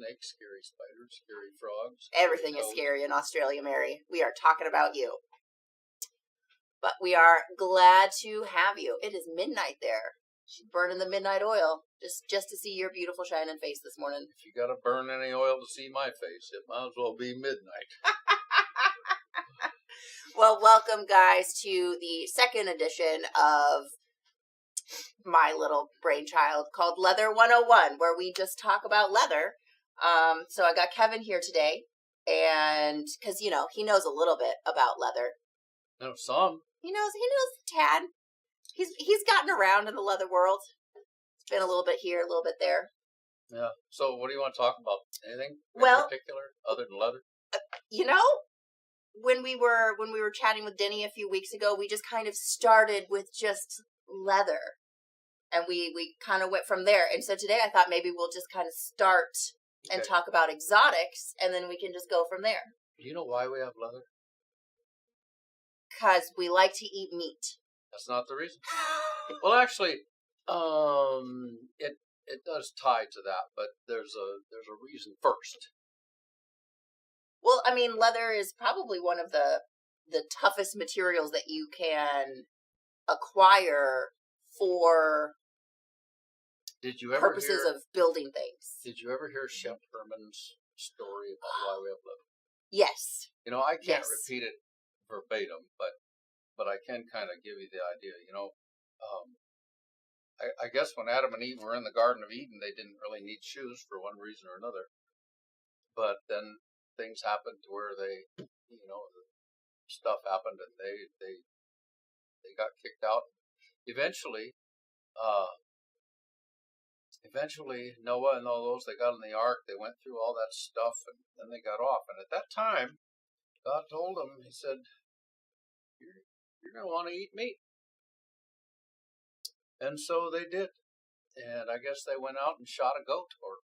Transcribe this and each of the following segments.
snakes, scary spiders, scary frogs. Everything is scary in Australia, Mary. We are talking about you. But we are glad to have you. It is midnight there. She's burning the midnight oil just to see your beautiful shining face this morning. If you got to burn any oil to see my face, it might as well be midnight. Well, welcome, guys, to the second edition of my little brainchild called Leather 101, where we just talk about leather. So I got Kevin here today, and because, you know, he knows a little bit about leather. No, some. He knows a tad. He's gotten around in the leather world. It's been a little bit here, a little bit there. Yeah. So what do you want to talk about? Anything in particular other than leather? You know, when we were chatting with Denny a few weeks ago, we just kind of started with just leather. And we kind of went from there. And so today I thought maybe we'll just kind of start and talk about exotics, and then we can just go from there. Do you know why we have leather? Because we like to eat meat. That's not the reason. Well, actually, it does tie to that, but there's a reason first. Well, I mean, leather is probably one of the toughest materials that you can acquire for purposes of building things. Did you ever hear Shep Herman's story about why we have leather? Yes. You know, I can't repeat it verbatim, but I can kind of give you the idea. You know, I guess when Adam and Eve were in the Garden of Eden, they didn't really need shoes for one reason or another. But then things happened to where they, you know, stuff happened and they got kicked out. Eventually, Noah and all those, they got in the ark, they went through all that stuff, and then they got off. And at that time, God told them, he said, you're going to want to eat meat. And so they did. And I guess they went out and shot a goat or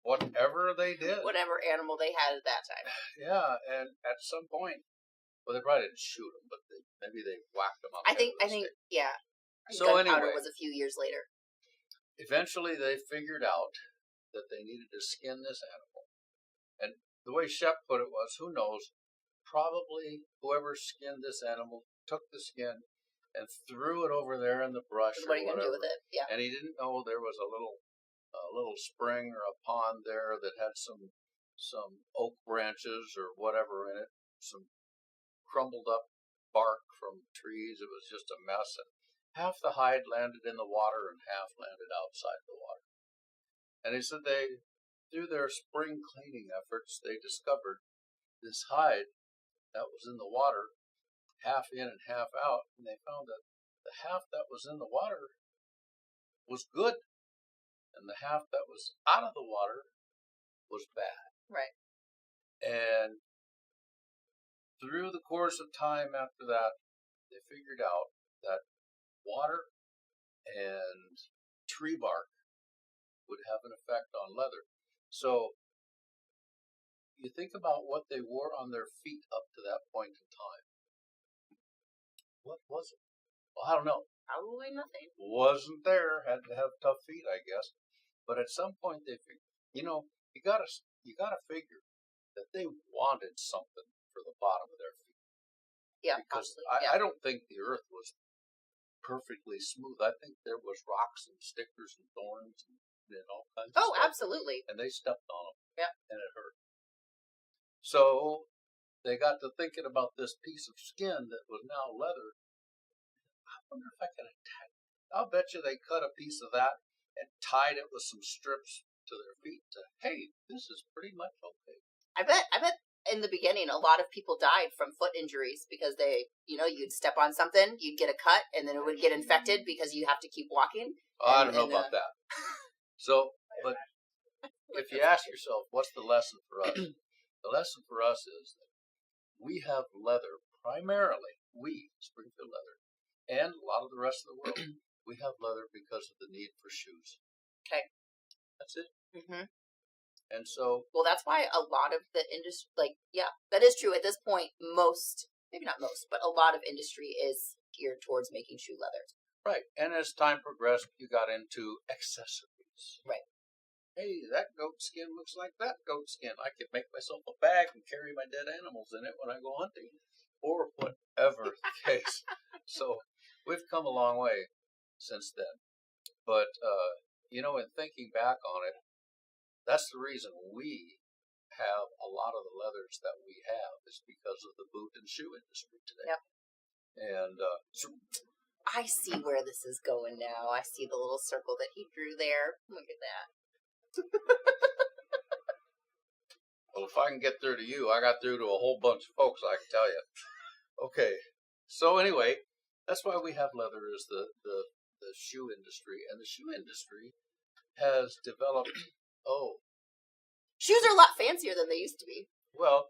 whatever they did. Whatever animal they had at that time. Yeah, and at some point, well, they probably didn't shoot them, but maybe they whacked them up. I think, yeah. So gunpowder anyway, was a few years later. Eventually, they figured out that they needed to skin this animal. And the way Shep put it was, who knows, probably whoever skinned this animal took the skin and threw it over there in the brush What are you going to do with it? Yeah. And he didn't know there was a little spring or a pond there that had some oak branches or whatever in it, some crumbled up bark from trees. It was just a mess. And half the hide landed in the water and half landed outside the water. And he said through their spring cleaning efforts, they discovered this hide that was in the water, half in and half out, and they found that the half that was in the water was good, and the half that was out of the water was bad. Right. And through the course of time after that, they figured out that water and tree bark would have an effect on leather. So you think about what they wore on their feet up to that point in time. What was it? Well, I don't know. Probably nothing. Wasn't there. Had to have tough feet, I guess. But at some point they figured, you know, you gotta figure that they wanted something for the bottom of their feet. Yeah, because I don't think the earth was perfectly smooth. I think there was rocks and stickers and thorns and all kinds of stuff. Oh, absolutely. And they stepped on them. Yeah. And it hurt. So they got to thinking about this piece of skin that was now leather. I wonder if I could attack it. I'll bet you they cut a piece of that and tied it with some strips to their feet to, hey, this is pretty much okay. I bet in the beginning a lot of people died from foot injuries because you'd step on something, you'd get a cut, and then it would get infected because you have to keep walking. I don't know about that. So, but if you ask yourself, what's the lesson for us? The lesson for us is that we have leather, primarily, Springfield Leather, and a lot of the rest of the world, we have leather because of the need for shoes. Okay. That's it. Mm-hmm. And so... Well, that's why a lot of the industry, that is true. At this point, maybe not most, but a lot of industry is geared towards making shoe leather. Right. And as time progressed, you got into accessories. Right. hey, that goat skin looks like that goat skin. I could make myself a bag and carry my dead animals in it when I go hunting, or whatever the case. So we've come a long way since then. But in thinking back on it, that's the reason we have a lot of the leathers that we have is because of the boot and shoe industry today. Yep. And I see where this is going now. I see the little circle that he drew there. Look at that. well, if I can get through to you, I got through to a whole bunch of folks, I can tell you. Okay, so anyway, that's why we have leather is the shoe industry. And the shoe industry has developed, shoes are a lot fancier than they used to be. Well,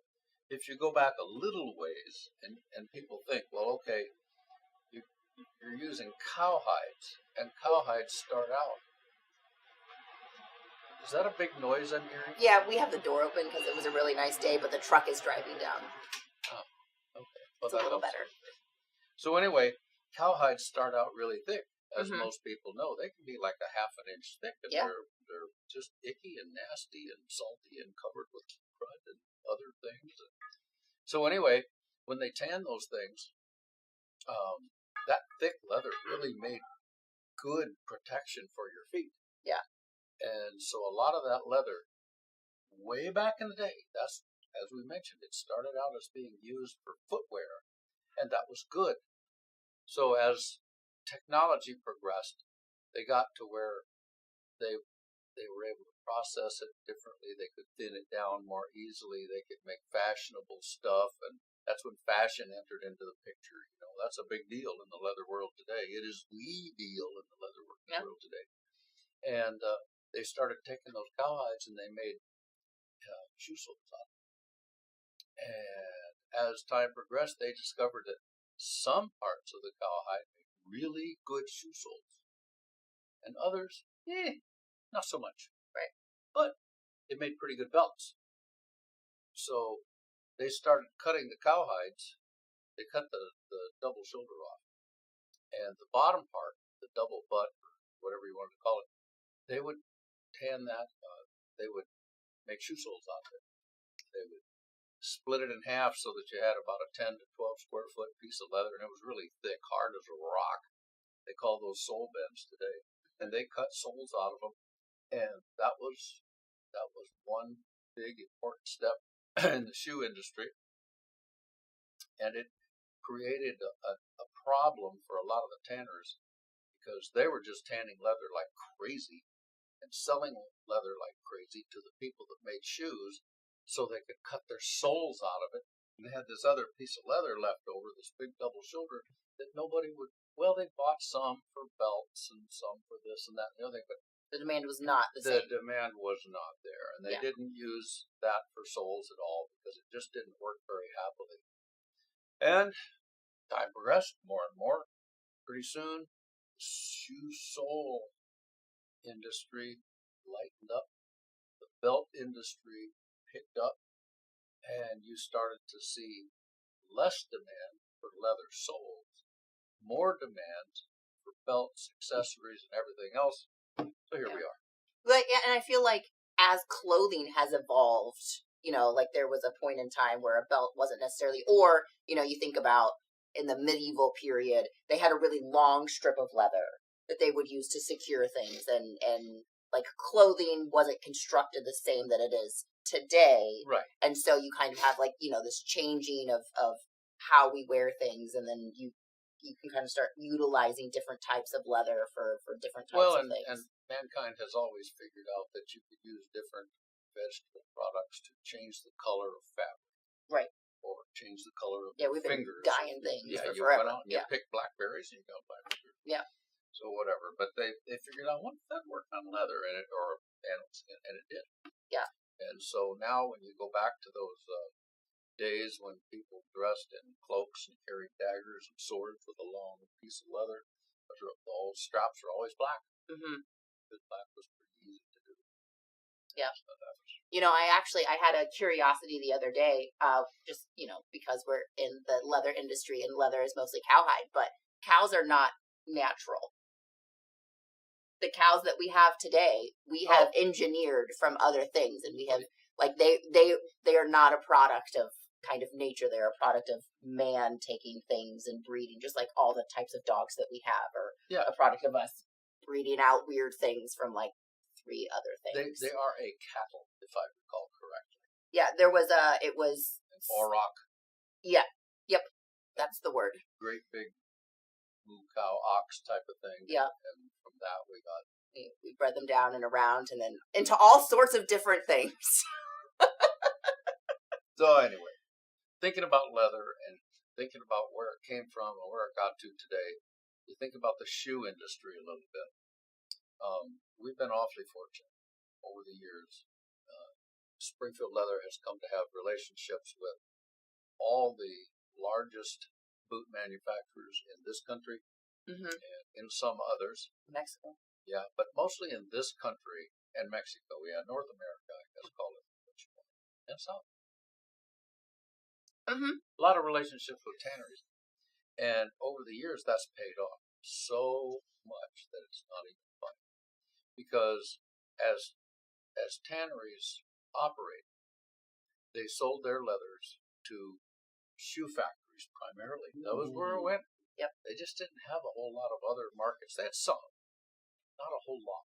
if you go back a little ways and people think, well, okay, you're using cowhides, and cowhides start out. Is that a big noise I'm hearing? Yeah, we have the door open because it was a really nice day, but the truck is driving down. Oh, okay. Well, it's a little better. So anyway, cowhides start out really thick, as Mm-hmm. most people know. They can be like a half an inch thick, and Yeah. they're just icky and nasty and salty and covered with crud and other things. So anyway, when they tan those things, that thick leather really made good protection for your feet. Yeah. And so a lot of that leather, way back in the day, that's, as we mentioned, it started out as being used for footwear, and that was good. So as technology progressed, they got to where they were able to process it differently. They could thin it down more easily. They could make fashionable stuff, and that's when fashion entered into the picture. That's a big deal in the leather world today. It is the deal in the leather world today. And they started taking those cowhides and they made shoe soles out of them. And as time progressed, they discovered that some parts of the cowhide made really good shoe soles, and others, not so much. Right. But it made pretty good belts. So they started cutting the cowhides. They cut the double shoulder off. And the bottom part, the double butt, or whatever you wanted to call it, they would tan that. They would make shoe soles out of it. They would split it in half so that you had about a 10 to 12 square foot piece of leather, and it was really thick, hard as a rock. They call those sole bends today. And they cut soles out of them. And that was one big important step in the shoe industry. And it created a problem for a lot of the tanners because they were just tanning leather like crazy and selling leather like crazy to the people that made shoes so they could cut their soles out of it. And they had this other piece of leather left over, this big double shoulder that nobody would, they bought some for belts and some for this and that and the other thing, but the demand was not the same. The demand was not there, and they didn't use that for soles at all because it just didn't work very happily. And time progressed more and more. Pretty soon, the shoe sole industry lightened up, the belt industry picked up, and you started to see less demand for leather soles, more demand for belts, accessories, and everything else. So here we are. And I feel like as clothing has evolved, like there was a point in time where a belt wasn't necessarily, or, you think about in the medieval period, they had a really long strip of leather that they would use to secure things. And like clothing wasn't constructed the same that it is today. Right. And so you kind of have like, this changing of how we wear things. And then you can kind of start utilizing different types of leather for different types of things. And mankind has always figured out that you could use different vegetable products to change the color of fabric. Right. Or change the color of we've fingers. Been dyeing things for you forever. Went out and you picked blackberries and you got blackberries. Yeah. So whatever. But they figured out, what if that worked on leather and animal skin? And it did. Yeah. And so now when you go back to those days when people dressed in cloaks and carried daggers and swords with a long piece of leather, all straps are always black. Mm-hmm. Because black was pretty easy to do. Yeah. So I had a curiosity the other day, just, because we're in the leather industry and leather is mostly cowhide, but cows are not natural. the cows that we have today, we have engineered from other things, and we have like they are not a product of kind of nature. They're a product of man taking things and breeding, just like all the types of dogs that we have are a product of us breeding out weird things from like 3 other things. They are a cattle, if I recall correctly. Yeah, it was auroch. Yeah, yep, that's the word. Great big moo cow ox type of thing. Yeah, and from that we bred them down and around, and then into all sorts of different things. So anyway, thinking about leather and thinking about where it came from and where it got to today, you think about the shoe industry a little bit. We've been awfully fortunate over the years. Springfield Leather has come to have relationships with all the largest boot manufacturers in this country, and in some others. Mexico. Yeah, but mostly in this country and Mexico. Yeah, North America, I guess, call it what you want. And South. A lot of relationships with tanneries. And over the years, that's paid off so much that it's not even funny. Because as tanneries operate, they sold their leathers to shoe factories primarily. That was where it went. Yep. They just didn't have a whole lot of other markets. They had some, not a whole lot.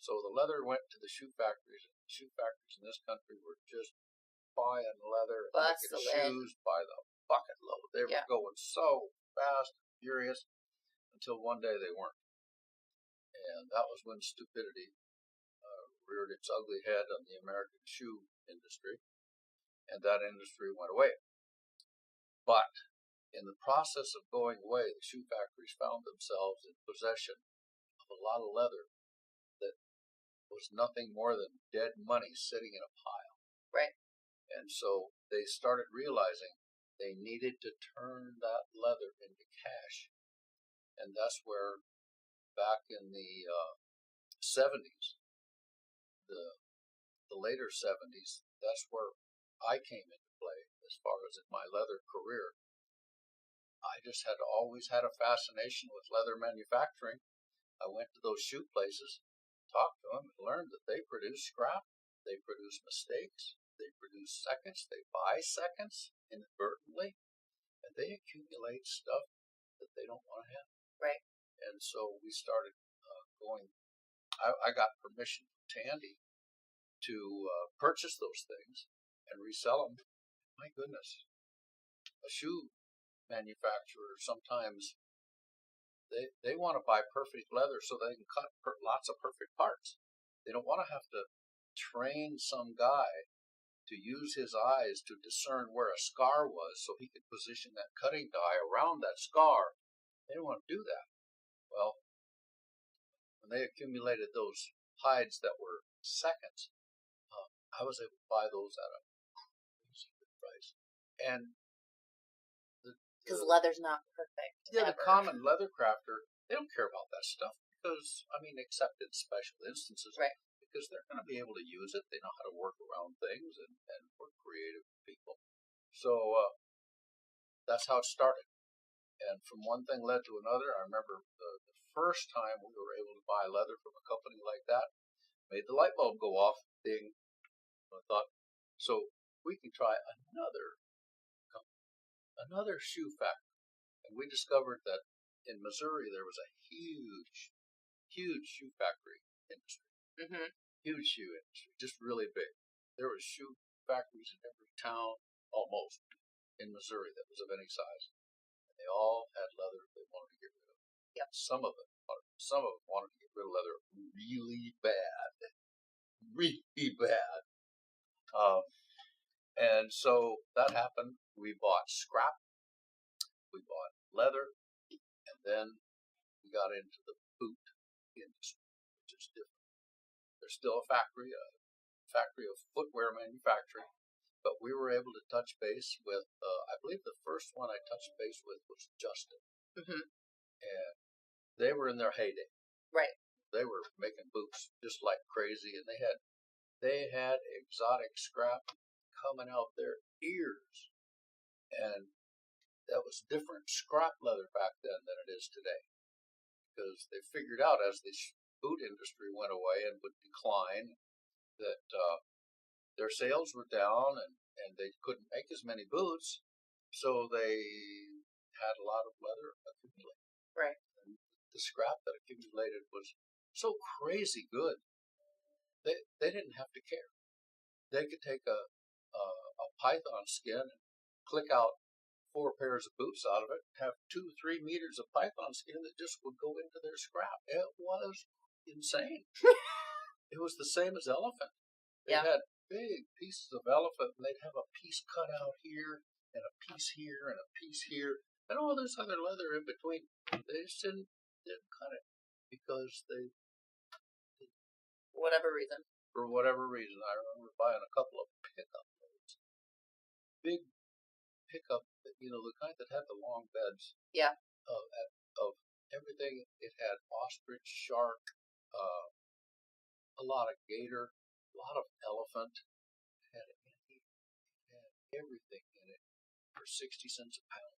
So the leather went to the shoe factories, and the shoe factories in this country were just buying leather and making shoes by the bucket load. They were going so fast and furious until one day they weren't. And that was when stupidity reared its ugly head on the American shoe industry, and that industry went away. But in the process of going away, the shoe factories found themselves in possession of a lot of leather that was nothing more than dead money sitting in a pile. Right. And so they started realizing they needed to turn that leather into cash. And that's where, back in the 70s, the later 70s, that's where I came into play as far as in my leather career. I just had always had a fascination with leather manufacturing. I went to those shoe places, talked to them, and learned that they produce scrap, they produce mistakes, they produce seconds, they buy seconds inadvertently, and they accumulate stuff that they don't want to have. Right. And so we started going. I got permission from Tandy to purchase those things and resell them. My goodness, a shoe manufacturer sometimes they want to buy perfect leather so they can cut lots of perfect parts. They don't want to have to train some guy to use his eyes to discern where a scar was so he could position that cutting die around that scar. They don't want to do that. Well, when they accumulated those hides that were seconds, I was able to buy those at a crazy good price. And because leather's not perfect. Yeah, ever. The common leather crafter, they don't care about that stuff because, except in special instances, right? Because they're going to be able to use it. They know how to work around things, and we're creative people. So that's how it started. And from one thing led to another. I remember the first time we were able to buy leather from a company like that, made the light bulb go off, ding. I thought, so we can try another shoe factory. And we discovered that in Missouri there was a huge shoe factory industry. Huge shoe industry, just really big. There was shoe factories in every town, almost, in Missouri that was of any size. And they all had leather they wanted to get rid of. Yep. Some of them wanted to get rid of leather really bad. Really bad. And so that happened. We bought scrap, we bought leather, and then we got into the boot industry, which is different. There's still a factory of footwear manufacturing, but we were able to touch base with, I believe the first one I touched base with was Justin. And they were in their heyday. Right. They were making boots just like crazy, and they had exotic scrap coming out their ears, and that was different scrap leather back then than it is today, because they figured out as the boot industry went away and would decline, that their sales were down and they couldn't make as many boots, so they had a lot of leather accumulate. Right. And the scrap that accumulated was so crazy good. They didn't have to care. They could take a python skin and click out 4 pairs of boots out of it, have 2-3 meters of python skin that just would go into their scrap. It was insane. It was the same as elephant. They had big pieces of elephant, and they'd have a piece cut out here, and a piece here, and a piece here, and all this other leather in between. They just didn't cut it because they, Whatever reason. for whatever reason, I remember buying a couple of pickup loads. Big pickup, the kind that had the long beds. Yeah. Of everything. It had ostrich, shark, a lot of gator, a lot of elephant. It had everything in it for 60 cents a pound.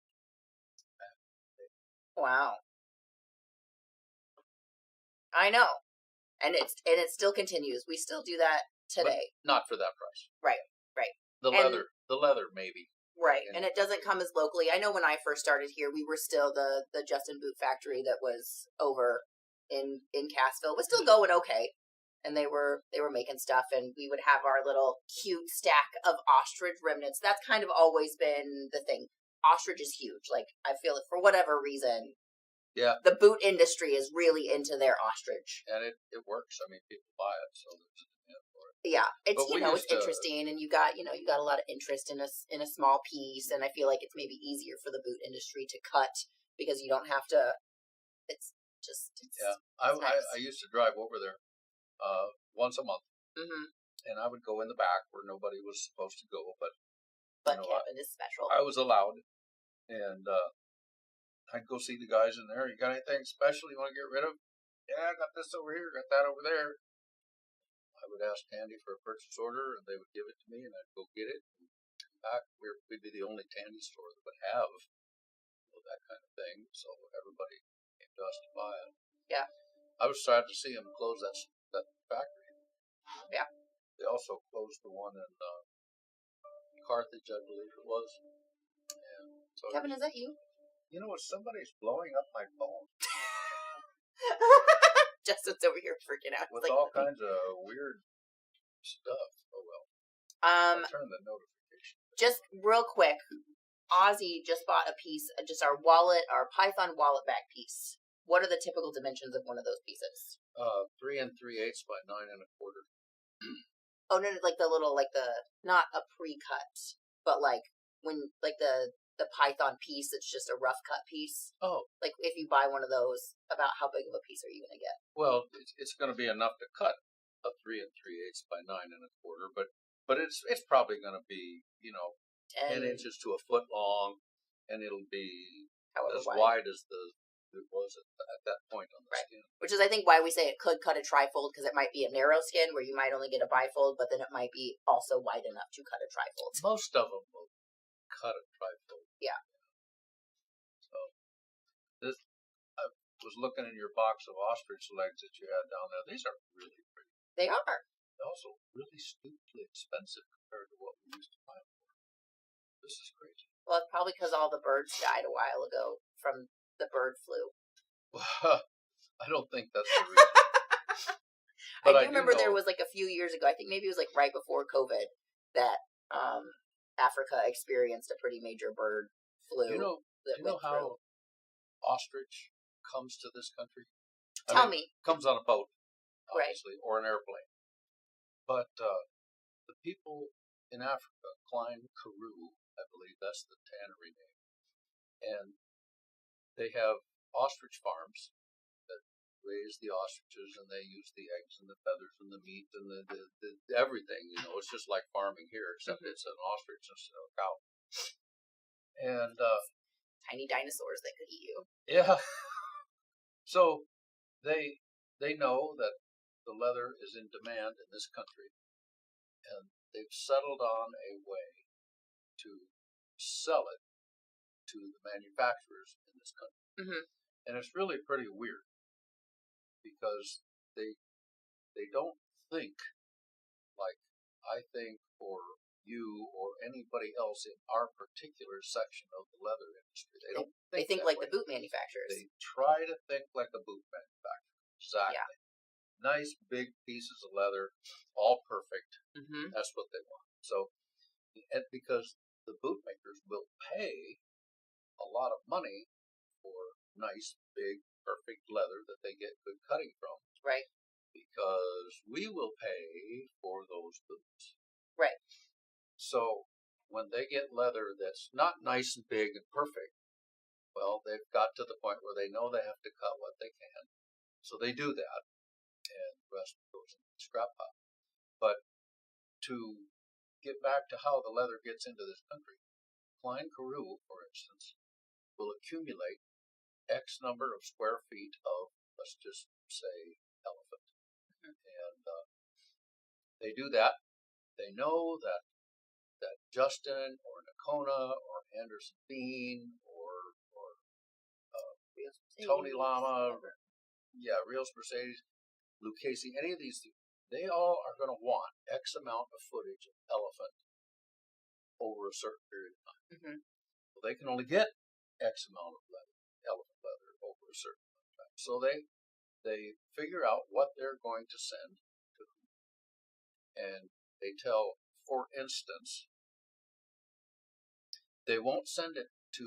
Wow. I know. And it still continues. We still do that today. But not for that price. Right. The leather maybe. Right. And it doesn't come as locally. I know when I first started here, we were still the Justin Boot Factory that was over in Cassville. Was still going okay. And they were making stuff, and we would have our little cute stack of ostrich remnants. That's kind of always been the thing. Ostrich is huge. Like, I feel it for whatever reason. Yeah. The boot industry is really into their ostrich. And it works. I mean, people buy it, so there's a demand for it. Yeah. It's, it's interesting, and you got a lot of interest in a small piece, and I feel like it's maybe easier for the boot industry to cut because you don't have to, it's yeah. Nice. I used to drive over there once a month. Mm-hmm. And I would go in the back where nobody was supposed to go, but Kevin is special. I was allowed, and I'd go see the guys in there. You got anything special you want to get rid of? Yeah, I got this over here, got that over there. I would ask Tandy for a purchase order, and they would give it to me, and I'd go get it. And come back, we'd be the only Tandy store that would have that kind of thing, so everybody came to us to buy it. Yeah. I was sad to see them close that factory. Yeah. They also closed the one in Carthage, I believe it was. And so Kevin, is that you? Somebody's blowing up my phone. Justin's over here freaking out. With all kinds of weird stuff. Oh, well. I'll turn the notification. Just real quick, Ozzy just bought a piece, just our Python wallet back piece. What are the typical dimensions of one of those pieces? 3 3/8 by 9 1/4. Oh, no, like the little, not a pre-cut, but the Python piece, it's just a rough cut piece. Oh. Like, if you buy one of those, about how big of a piece are you going to get? Well, it's going to be enough to cut a 3 3/8 by 9 1/4, but it's probably going to be, 10 inches to a foot long, and it'll be as wide as it was at that point on the skin. Which is, I think, why we say it could cut a trifold, because it might be a narrow skin where you might only get a bifold, but then it might be also wide enough to cut a trifold. Most of them will cut a trifold. Yeah. So, I was looking in your box of ostrich legs that you had down there. These are really pretty. They are. They're also really stupidly expensive compared to what we used to buy them for. This is crazy. Well, it's probably because all the birds died a while ago from the bird flu. I don't think that's the reason. But I do remember there was a few years ago, I think maybe it was right before COVID, that Africa experienced a pretty major bird flu. Do you know how ostrich comes to this country? Tell me. Comes on a boat, obviously, or an airplane. But the people in Africa, Klein Karoo, I believe that's the tannery name, and they have ostrich farms that raise the ostriches, and they use the eggs and the feathers and the meat and the everything. It's just like farming here, except it's an ostrich instead of a cow. And tiny dinosaurs that could eat you. Yeah. So they know that the leather is in demand in this country, and they've settled on a way to sell it to the manufacturers in this country. Mm-hmm. And it's really pretty weird because they don't think like I think or you or anybody else in our particular section of the leather industry. They don't They think like the boot manufacturers. They try to think like a boot manufacturer. Exactly. Yeah. Nice big pieces of leather, all perfect. Mm-hmm. That's what they want. So, and because the boot makers will pay a lot of money for nice, big, perfect leather that they get good cutting from. Right. Because we will pay for those boots. Right. So when they get leather that's not nice and big and perfect, well, they've got to the point where they know they have to cut what they can. So they do that, and the rest goes in the scrap pile. But to get back to how the leather gets into this country, Klein Carew, for instance, will accumulate X number of square feet of, let's just say, elephant. And they do that. They know that Justin or Nakona or Anderson Bean or Tony Lama, Rios Mercedes, Luke Casey, any of these, they all are going to want X amount of footage of elephant over a certain period of time. Mm-hmm. Well, they can only get X amount of elephant leather over a certain amount of time. So they figure out what they're going to send to whom. And they tell, for instance, they won't send it to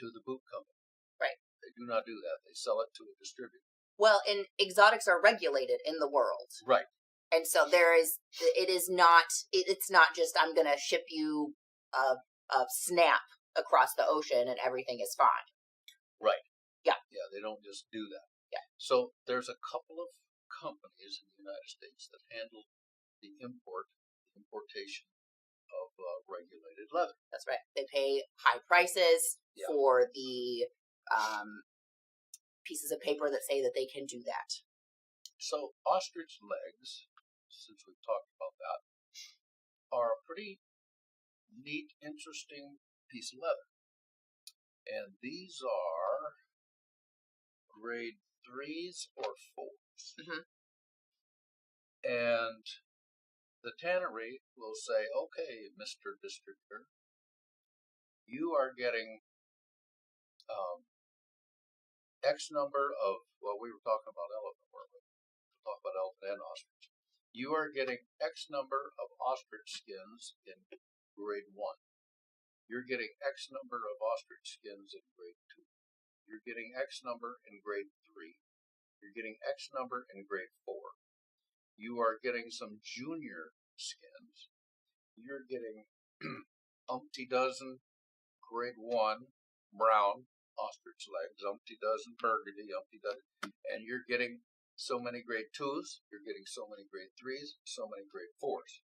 the boot company. Right. They do not do that. They sell it to a distributor. Well, and exotics are regulated in the world. Right. And so it's not just I'm going to ship you a snap across the ocean and everything is fine. Right. Yeah. Yeah, they don't just do that. Yeah. So there's a couple of companies in the United States that handle the importation of regulated leather. That's right. They pay high prices for the pieces of paper that say that they can do that. So ostrich legs, since we've talked about that, are a pretty neat, interesting piece of leather. And these are grade 3s or 4s. Mm-hmm. And the tannery will say, okay, Mr. Distributor, you are getting X number of, well, we were talking about elephant, weren't we? We'll talk about elephant and ostrich. You are getting X number of ostrich skins in grade 1. You're getting X number of ostrich skins in grade 2. You're getting X number in grade 3. You're getting X number in grade 4. You are getting some junior skins. You're getting umpty dozen grade 1 brown ostrich legs, umpty dozen burgundy, umpty dozen, and you're getting so many grade 2s, you're getting so many grade 3s, so many grade 4s.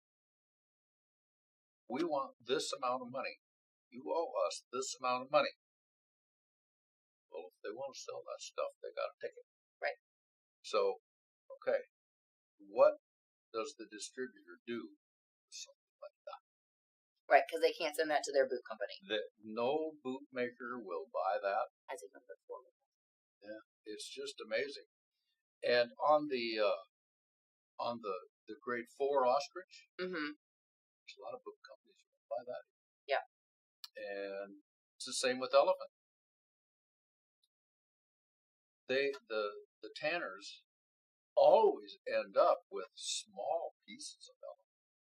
We want this amount of money. You owe us this amount of money. Well, if they want to sell that stuff, they got to take it. Right. So, okay, what does the distributor do with something like that? Right, because they can't send that to their boot company. No boot maker will buy that. As a number 4. Yeah, it's just amazing. And on the grade 4 ostrich, mm-hmm. there's a lot of boot companies who will buy that. Yeah. And it's the same with elephant. The tanners always end up with small pieces of elephant.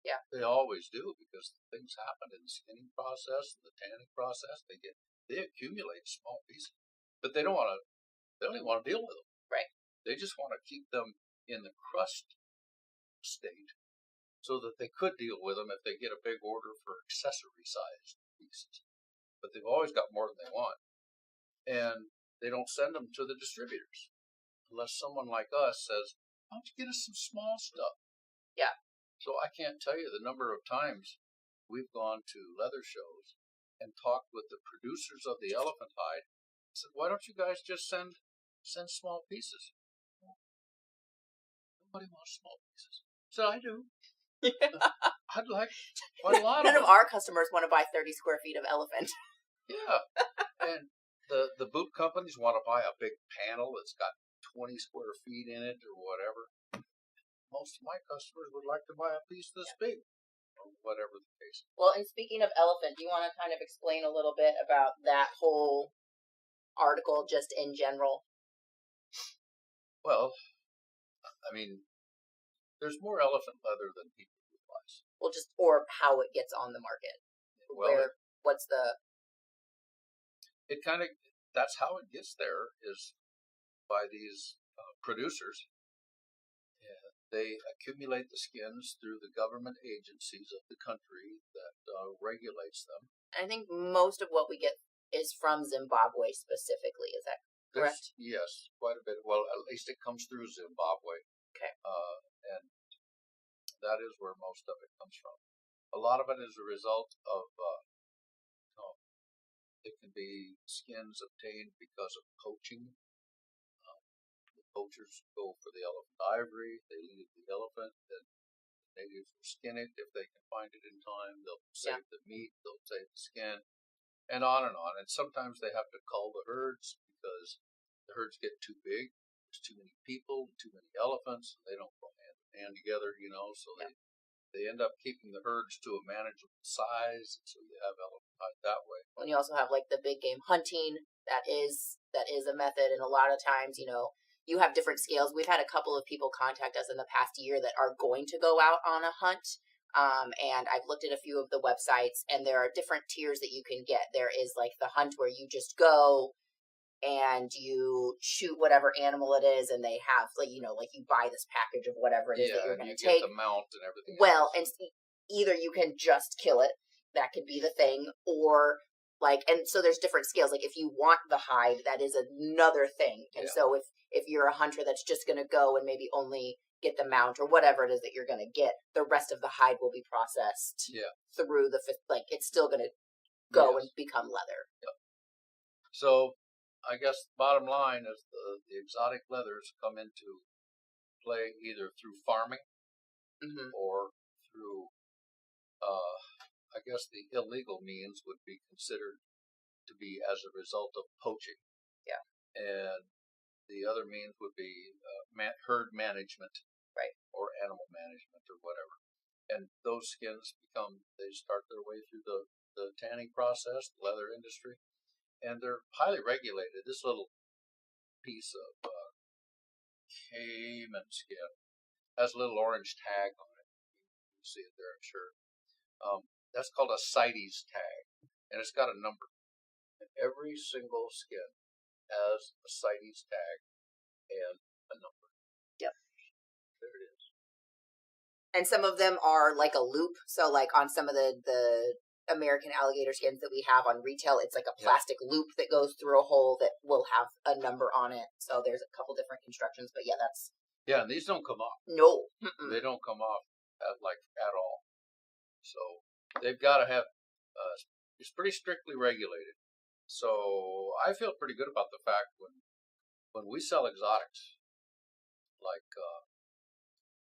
Yeah. They always do, because things happen in the skinning process, the tanning process. They accumulate small pieces, but they don't even want to deal with them. Right. They just want to keep them in the crust state so that they could deal with them if they get a big order for accessory sized pieces. But they've always got more than they want. And they don't send them to the distributors unless someone like us says, why don't you get us some small stuff? Yeah. So I can't tell you the number of times we've gone to leather shows and talked with the producers of the elephant hide. I said, why don't you guys just send small pieces? Nobody wants small pieces. So I do. I'd like quite a lot of them. None of our customers want to buy 30 square feet of elephant. Yeah. And the boot companies want to buy a big panel that's got 20 square feet in it or whatever. Most of my customers would like to buy a piece this big, or whatever the case. Well, and speaking of elephant, do you want to kind of explain a little bit about that whole article just in general? Well, I mean, there's more elephant leather than people realize. Well, or how it gets on the market. Well, What's the... that's how it gets there, is by these producers. They accumulate the skins through the government agencies of the country that regulates them. I think most of what we get is from Zimbabwe specifically. Is that correct? Yes, quite a bit. Well, at least it comes through Zimbabwe. Okay. And that is where most of it comes from. A lot of it is a result of, it can be skins obtained because of poaching. Poachers go for the elephant ivory, they leave the elephant, and the natives will skin it if they can find it in time. They'll save the meat, they'll save the skin, and on and on. And sometimes they have to cull the herds because the herds get too big. There's too many people, too many elephants. They don't go hand in hand together, so they end up keeping the herds to a manageable size, so you have elephant hunt that way. And you also have like the big game hunting. That is a method, and a lot of times, you have different scales. We've had a couple of people contact us in the past year that are going to go out on a hunt. And I've looked at a few of the websites, and there are different tiers that you can get. There is like the hunt where you just go and you shoot whatever animal it is, and they have like you buy this package of whatever it is that you're going to take. Get the mount and everything. Well, and either you can just kill it. That could be the thing, or and so there's different scales. Like if you want the hide, that is another thing. And so if you're a hunter that's just going to go and maybe only get the mount or whatever it is that you're going to get, the rest of the hide will be processed through it's still going to go and become leather. Yep. So I guess the bottom line is the exotic leathers come into play either through farming or through, I guess the illegal means would be considered to be as a result of poaching. Yeah. And the other means would be herd management, right, or animal management, or whatever. And those skins they start their way through the tanning process, the leather industry, and they're highly regulated. This little piece of caiman skin has a little orange tag on it. You can see it there, I'm sure. That's called a CITES tag, and it's got a number. And every single skin has a CITES tag and a number. Yep. There it is. And some of them are like a loop. So like on some of the American alligator skins that we have on retail, it's like a plastic loop that goes through a hole that will have a number on it. So there's a couple different constructions, but that's... Yeah, and these don't come off. No. They don't come off at all. So they've got to have, it's pretty strictly regulated. So I feel pretty good about the fact when we sell exotics, like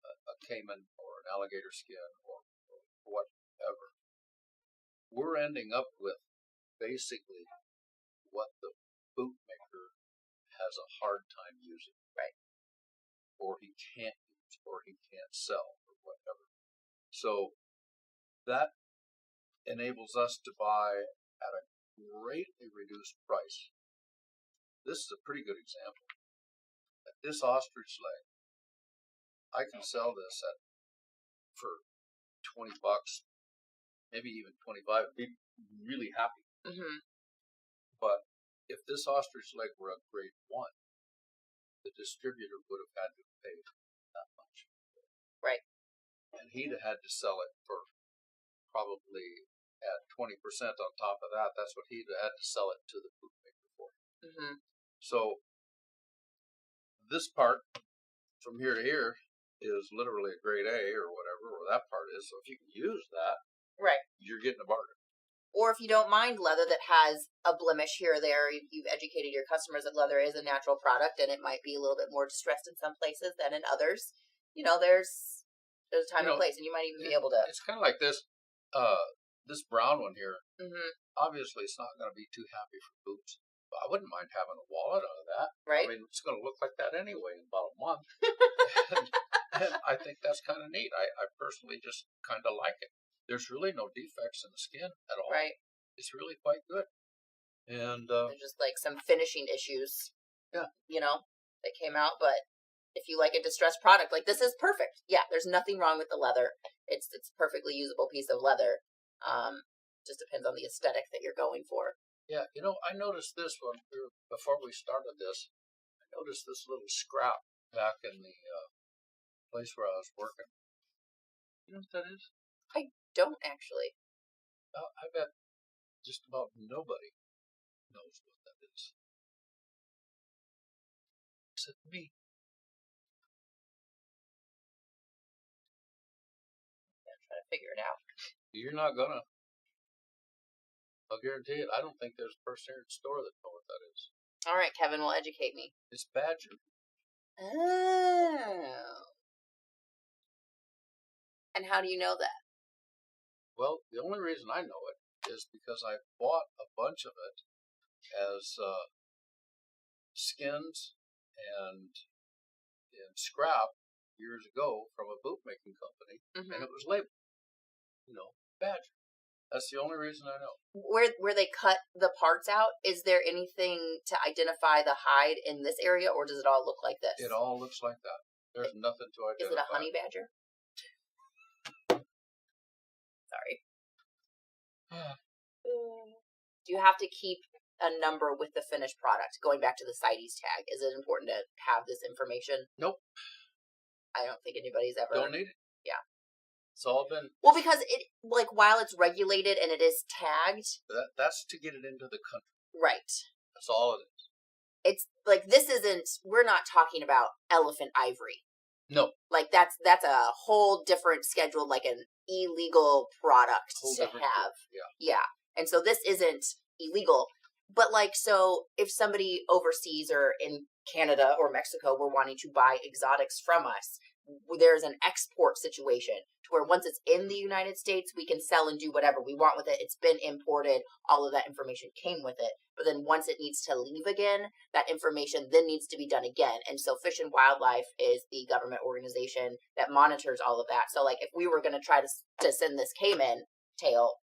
a caiman or an alligator skin or whatever, we're ending up with basically what the bootmaker has a hard time using. Right. Or he can't use, or he can't sell, or whatever. So that enables us to buy at a greatly reduced price. This is a pretty good example. At this ostrich leg, I can sell this for $20, maybe even $25. I'd be really happy. But if this ostrich leg were a grade 1, the distributor would have had to pay that much. Right. And he'd have had to sell it for probably at 20% on top of that. That's what he'd have had to sell it to the bootmaker for. So this part from here to here is literally a grade A or whatever, or that part is. So if you can use that, right, you're getting a bargain. Or if you don't mind leather that has a blemish here or there, you've educated your customers that leather is a natural product and it might be a little bit more distressed in some places than in others. There's a time and place, and you might even be able to... It's kind of like this brown one here. Obviously, it's not going to be too happy for boots. I wouldn't mind having a wallet out of that. Right. I mean, it's going to look like that anyway in about a month. and I think that's kind of neat. I personally just kind of like it. There's really no defects in the skin at all. Right. It's really quite good. And there's just like some finishing issues. Yeah. That came out, but if you like a distressed product, like this is perfect. Yeah, there's nothing wrong with the leather. It's a perfectly usable piece of leather. Just depends on the aesthetic that you're going for. Yeah, I noticed this before we started this. I noticed this little scrap back in the place where I was working. You know what that is? I don't actually. I bet just about nobody knows what that is. Except me. I'm trying to figure it out. You're not gonna. I'll guarantee it. I don't think there's a person here at the store that knows what that is. All right, Kevin will educate me. It's badger. Oh. And how do you know that? Well, the only reason I know it is because I bought a bunch of it as skins and scrap years ago from a bootmaking company, and it was labeled, badger. That's the only reason I know. Where they cut the parts out, is there anything to identify the hide in this area, or does it all look like this? It all looks like that. There's nothing to identify. Is it a honey badger? Sorry. Do you have to keep a number with the finished product? Going back to the CITES tag, is it important to have this information? Nope. I don't think anybody's ever. Don't need it. Yeah. It's all been. Well, because it, like, while it's regulated and it is tagged. That's to get it into the country. Right. That's all it is. It's like, this isn't, we're not talking about elephant ivory. No. Like, that's a whole different schedule, like an illegal product to have. Yeah. And so this isn't illegal. But, like, so if somebody overseas or in Canada or Mexico were wanting to buy exotics from us, there's an export situation to where once it's in the United States, we can sell and do whatever we want with it. It's been imported. All of that information came with it. But then once it needs to leave again, that information then needs to be done again. And so Fish and Wildlife is the government organization that monitors all of that. So, like, if we were going to try to send this caiman tail.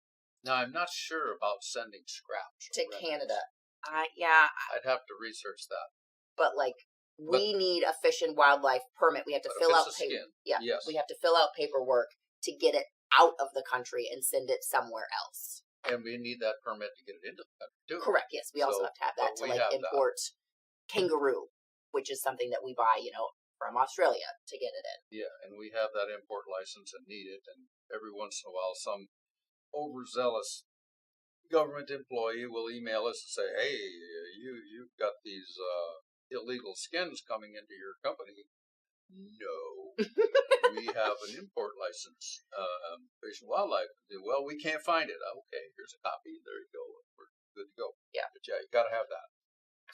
Now, I'm not sure about sending scraps to Canada. Yeah. I'd have to research that. But, like, we need a Fish and Wildlife permit. We have to fill out paper. Yeah, yes. We have to fill out paperwork to get it out of the country and send it somewhere else. And we need that permit to get it into the country too. Correct. Yes, we also have to have that to import kangaroo, which is something that we buy, from Australia to get it in. Yeah, and we have that import license and need it. And every once in a while, some overzealous government employee will email us and say, "Hey, you've got these illegal skins coming into your company." No, we have an import license. Fish and Wildlife. Well, we can't find it. Okay, here's a copy. There you go. We're good to go. Yeah, but yeah, you got to have that.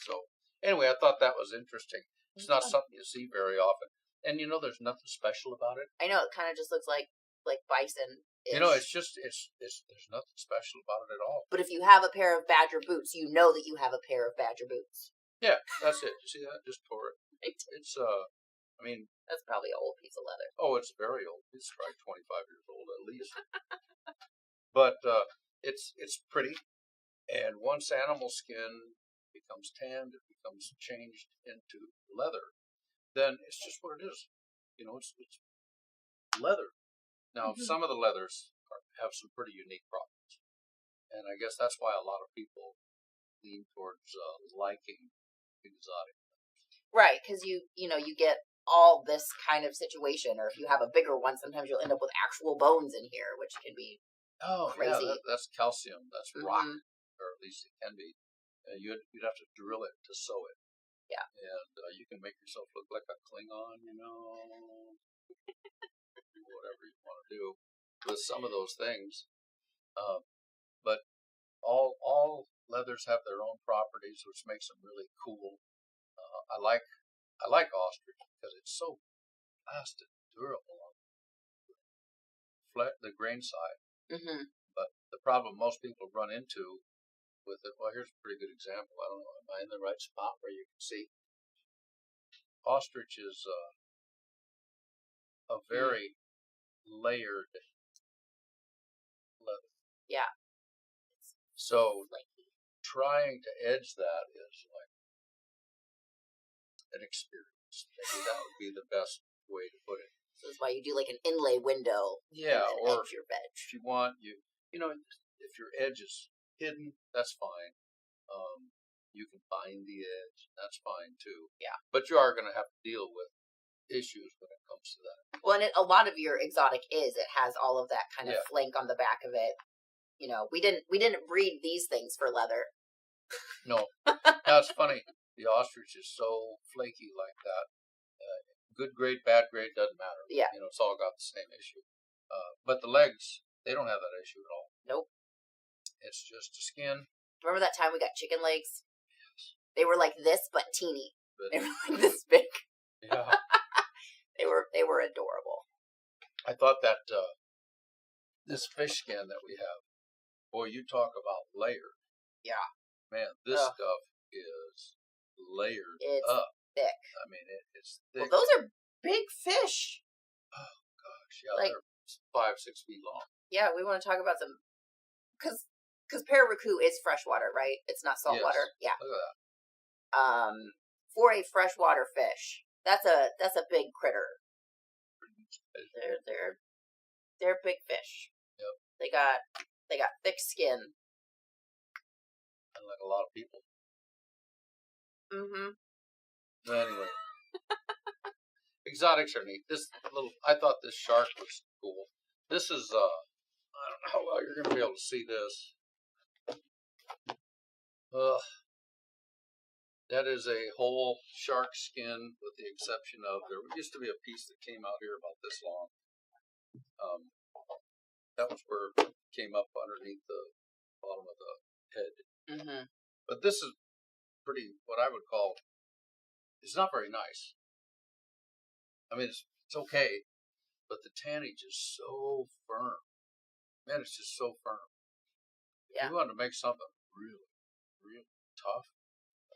So anyway, I thought that was interesting. It's not something you see very often, and there's nothing special about it. I know, it kind of just looks like bison. It's just there's nothing special about it at all. But if you have a pair of badger boots, you know that you have a pair of badger boots. Yeah, that's it. You see that? Just tore it. Right. It's that's probably an old piece of leather. Oh, it's very old. It's probably 25 years old at least. But it's pretty, and once animal skin becomes tanned, it becomes changed into leather. Then it's just what it is. It's leather. Now, some of the leathers have some pretty unique properties, and I guess that's why a lot of people lean towards liking exotic. Right, because you get all this kind of situation, or if you have a bigger one, sometimes you'll end up with actual bones in here, which can be crazy. Yeah, that's calcium. That's rock, or at least it can be. You'd have to drill it to sew it. Yeah, and you can make yourself look like a Klingon, whatever you want to do with some of those things. But all leathers have their own properties, which makes them really cool. I like ostrich because it's so fast and durable on the grain side. Mm-hmm. But the problem most people run into with it. Well, here's a pretty good example. I don't know, am I in the right spot where you can see? Ostrich is a very layered leather. Yeah. So Flaky. trying to edge that is like an experience. Maybe that would be the best way to put it. So that's why you do like an inlay window. Yeah, and then or edge your veg. if you want, you know, if your edge is hidden, that's fine. You can bind the edge. That's fine too. Yeah. But you are going to have to deal with issues when it comes to that. Well, and a lot of your exotic it has all of that kind of Yeah. flank on the back of it. You know, we didn't breed these things for leather. No, that's funny. The ostrich is so flaky like that. Good grade, bad grade, doesn't matter. Yeah. You know, it's all got the same issue. But the legs, they don't have that issue at all. Nope. It's just the skin. Remember that time we got chicken legs? They were like this, but teeny. But, They were like this big. yeah. They were adorable. I thought that this fish skin that we have, boy, you talk about layered. Yeah. Man, this Ugh. stuff is layered It's up. thick. I mean, it's thick. Well, those are big fish. Oh, gosh. Yeah, Like- they're 5-6 feet long. Yeah, we want to talk about them. Because Pararuku is freshwater, right? It's not saltwater. Yes. Yeah. Look at that. For a freshwater fish, that's a big critter. They're big fish. Yep. They got thick skin. And like a lot of people. Mm-hmm. Anyway. Exotics are neat. I thought this shark was cool. This is, I don't know how well you're going to be able to see this. That is a whole shark skin with the exception of, there used to be a piece that came out here about this long. That was where it came up underneath the bottom of the head. Mm-hmm. But this is pretty, what I would call, it's not very nice. I mean, it's okay, but the tannage is so firm. Man, it's just so firm. Yeah. If you wanted to make something really, really tough,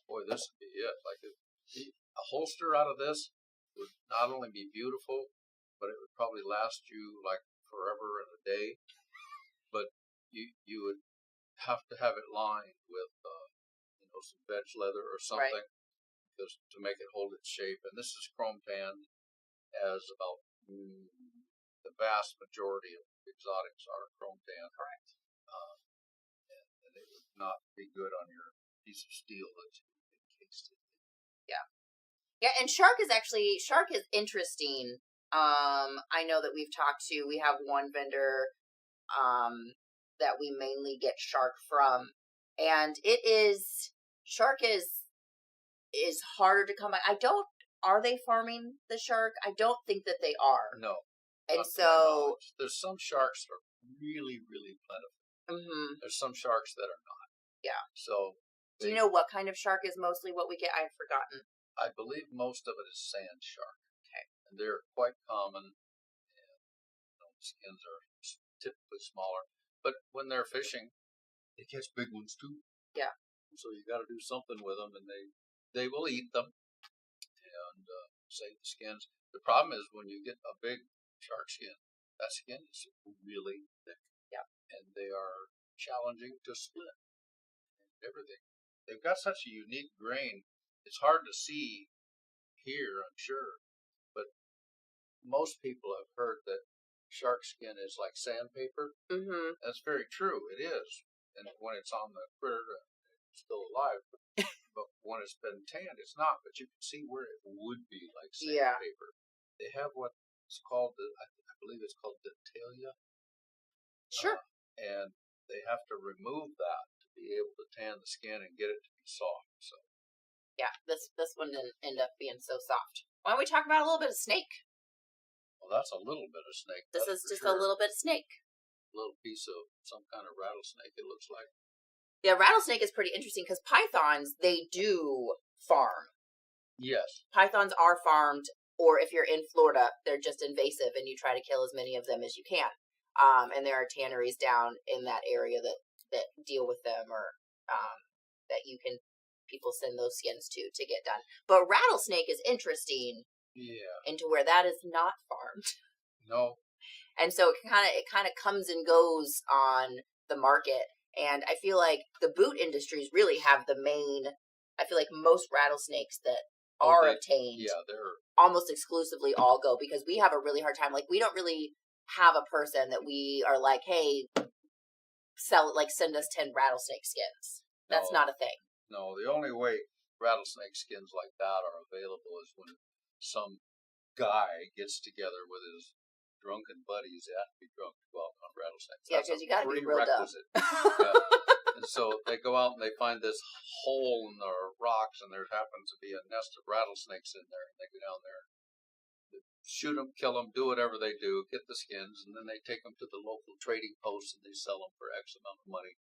boy, this would be it. Like a holster out of this would not only be beautiful, but it would probably last you like forever and a day. But you would have to have it lined with some veg leather or something, because to make it hold its shape. And this is chrome tanned, as about the vast majority of exotics are chrome tanned. Correct. And it would not be good on your piece of steel that you encased it. Yeah. Yeah, and shark is interesting. I know that we have one vendor that we mainly get shark from, and shark is harder to come by. Are they farming the shark? I don't think that they are. No. And so there's some sharks that are really, really plentiful. Mm-hmm. There's some sharks that are not. Yeah. So do you know what kind of shark is mostly what we get? I've forgotten. I believe most of it is sand shark. Okay. And they're quite common. And the skins are typically smaller. But when they're fishing, they catch big ones too. Yeah. So you got to do something with them, and they will eat them and save the skins. The problem is when you get a big shark skin, that skin is really thick. Yeah. And they are challenging to split and everything. They've got such a unique grain. It's hard to see here, I'm sure. But most people have heard that shark skin is like sandpaper. Mm-hmm. That's very true. It is. And when it's on the critter, it's still alive. But when it's been tanned, it's not. But you can see where it would be like sandpaper. Yeah. They have what's called, I believe it's called dentalia. Sure. And they have to remove that to be able to tan the skin and get it to be soft. So. Yeah, this one didn't end up being so soft. Why don't we talk about a little bit of snake? Well, that's a little bit of snake. This is just a little bit of snake. A little piece of some kind of rattlesnake, it looks like. Yeah, rattlesnake is pretty interesting because pythons, they do farm. Yes. Pythons are farmed, or if you're in Florida, they're just invasive and you try to kill as many of them as you can. And there are tanneries down in that area that deal with them, or that people send those skins to get done. But rattlesnake is interesting. Yeah. Into where that is not farmed. No. And so it kind of comes and goes on the market. And I feel like the boot industries really have the main. I feel like most rattlesnakes that are obtained, they're almost exclusively all go, because we have a really hard time. Like, we don't really have a person that we are like, hey, send us 10 rattlesnake skins. That's not a thing. No, the only way rattlesnake skins like that are available is when some guy gets together with his drunken buddies. They have to be drunk to go out on rattlesnakes. Yeah, because you got to be real dumb. And so they go out and they find this hole in the rocks, and there happens to be a nest of rattlesnakes in there. And they go down there, shoot them, kill them, do whatever they do, get the skins, and then they take them to the local trading post and they sell them for X amount of money.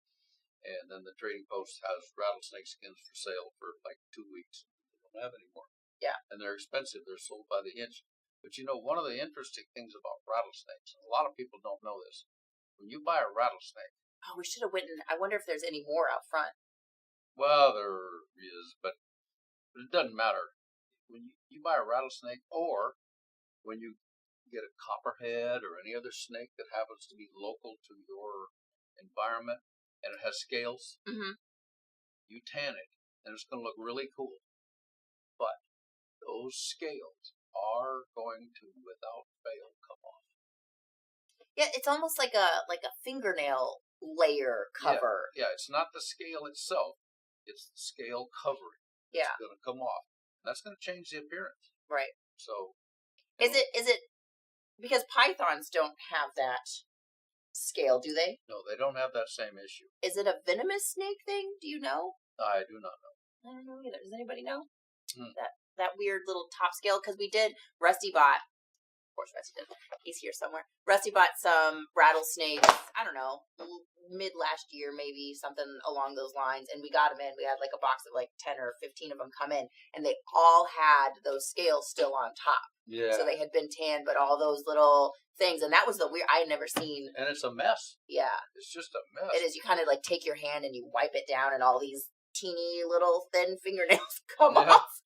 And then the trading post has rattlesnake skins for sale for like 2 weeks. They don't have any more. Yeah. And they're expensive. They're sold by the inch. But one of the interesting things about rattlesnakes, and a lot of people don't know this, when you buy a rattlesnake. Oh, we should have went and I wonder if there's any more out front. Well, there is, but it doesn't matter. When you buy a rattlesnake, or when you get a copperhead or any other snake that happens to be local to your environment, and it has scales, you tan it, and it's going to look really cool. But those scales are going to, without fail, come off. Yeah, it's almost like a fingernail layer cover. Yeah, it's not the scale itself; it's the scale covering. Yeah, it's going to come off. That's going to change the appearance. Right. So, is it because pythons don't have that scale, do they? No, they don't have that same issue. Is it a venomous snake thing? Do you know? I do not know. I don't know either. Does anybody know? That weird little top scale? Because Rusty bought, of course Rusty did, he's here somewhere. Rusty bought some rattlesnakes, I don't know, mid last year maybe, something along those lines, and we got them in. We had like a box of like 10 or 15 of them come in, and they all had those scales still on top. Yeah. So they had been tanned, but all those little things, and that was the weird. I had never seen. And it's a mess. Yeah, it's just a mess. It is. You kind of like take your hand and you wipe it down, and all these teeny little thin fingernails come off.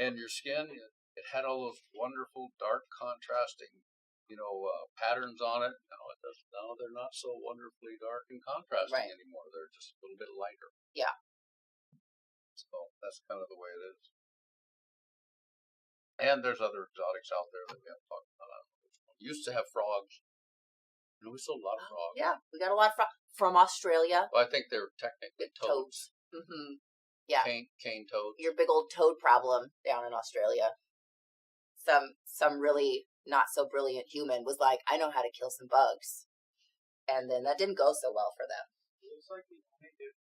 And your skin, it had all those wonderful dark contrasting, patterns on it. Now it does. Now they're not so wonderfully dark and contrasting anymore. They're just a little bit lighter. Yeah. So that's kind of the way it is. And there's other exotics out there that we haven't talked about. We used to have frogs. We sold a lot of frogs. Yeah, we got a lot of frogs from Australia. Well, I think they're technically toads. Mm-hmm. Yeah. Cane toads. Your big old toad problem down in Australia. Some really not so brilliant human was like, I know how to kill some bugs. And then that didn't go so well for them. It looks like the only difference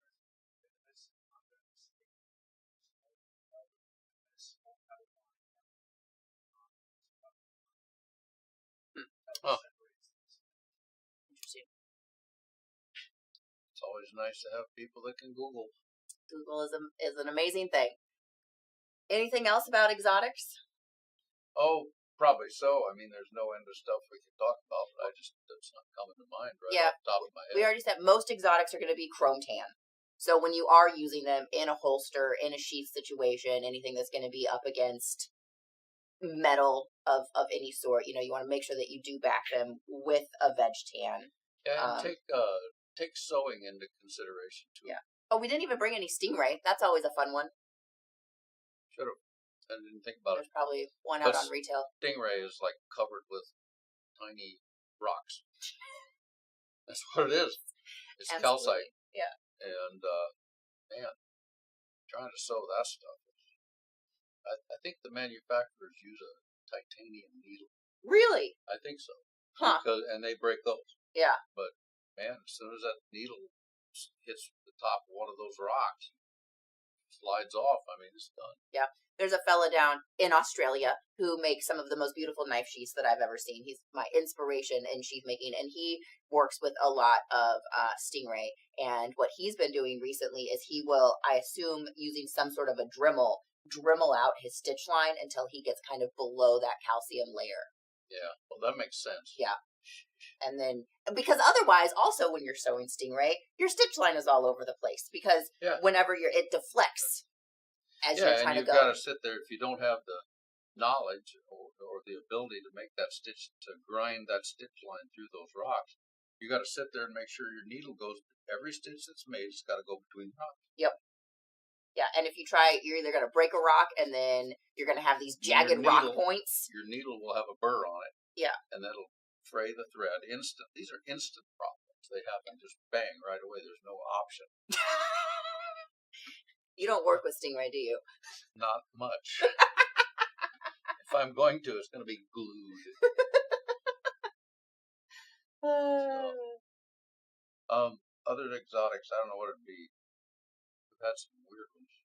Oh. Interesting. It's always nice to have people that can Google. Google is an amazing thing. Anything else about exotics? Oh, probably so. I mean, there's no end of stuff we can talk about. That's not coming to mind off the top of my head. We already said most exotics are going to be chrome tan. So when you are using them in a holster, in a sheath situation, anything that's going to be up against metal of any sort, you want to make sure that you do back them with a veg tan. Yeah, and take sewing into consideration too. Yeah. Oh, we didn't even bring any stingray. That's always a fun one. Should have. I didn't think about There's probably one out on retail. Stingray is like covered with tiny rocks. That's what it is. It's calcite. Yeah. And man, trying to sew that stuff. I think the manufacturers use a titanium needle. Really? I think so. Huh. And they break those. Yeah. But man, as soon as that needle hits the top of one of those rocks, slides off. I mean, it's done. Yeah. There's a fella down in Australia who makes some of the most beautiful knife sheaths that I've ever seen. He's my inspiration in sheath making, and he works with a lot of stingray. And what he's been doing recently is he will, I assume, using some sort of a Dremel out his stitch line until he gets kind of below that calcium layer. Yeah, well, that makes sense. Yeah. And then, because otherwise, also when you're sewing stingray, your stitch line is all over the place because whenever it deflects as you're trying to go. Yeah, and you've got to sit there if you don't have the knowledge or the ability to make that stitch, to grind that stitch line through those rocks. You got to sit there and make sure your needle goes, every stitch that's made has got to go between rocks. Yep. Yeah, and if you try, you're either going to break a rock and then you're going to have these jagged rock points. Your needle will have a burr on it. Yeah. And that'll fray the thread. These are instant problems. They happen just bang right away. There's no option. You don't work with stingray, do you? Not much. If I'm going to, it's going to be glued. Other exotics, I don't know what it'd be. We've had some weird ones.